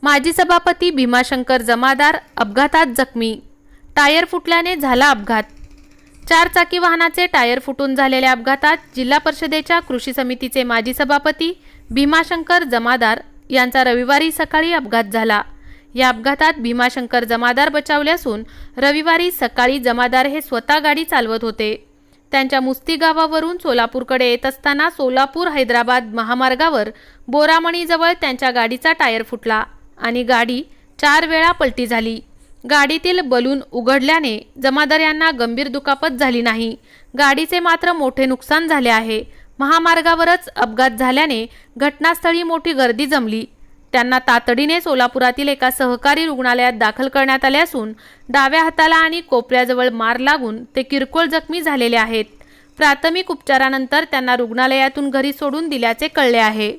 माजी सभापती भीमाशंकर जमादार अपघातात जखमी। टायर फुटल्याने झाला अपघात। 4 चाकी वाहनाचे टायर फुटून झालेल्या अपघातात जिल्हा परिषदेच्या कृषी समितीचे माजी सभापती भीमाशंकर जमादार यांचा रविवारी सकाळी अपघात झाला। या अपघातात भीमाशंकर जमादार बचावले असून रविवारी सकाळी जमादार हे स्वतः गाडी चालवत होते। त्यांच्या मुस्ती गावावरून सोलापूरकडे येत असताना सोलापूर हैदराबाद महामार्गावर बोरामणीजवळ त्यांच्या गाडीचा टायर फुटला आणि गाडी 4 वेळा पलटी झाली। गाडीतील बलून उघडल्याने जमादार यांना गंभीर दुखापत झाली नाही। गाडीचे मात्र मोठे नुकसान झाले आहे। महामार्गावरच अपघात झाल्याने घटनास्थळी मोठी गर्दी जमली। त्यांना तातडीने सोलापुरातील एका सहकारी रुग्णालयात दाखल करण्यात आले असून डाव्या हाताला आणि कोपऱ्याजवळ मार लागून ते किरकोळ जखमी झालेले आहेत। प्राथमिक उपचारानंतर त्यांना रुग्णालयातून घरी सोडून दिल्याचे कळले आहे।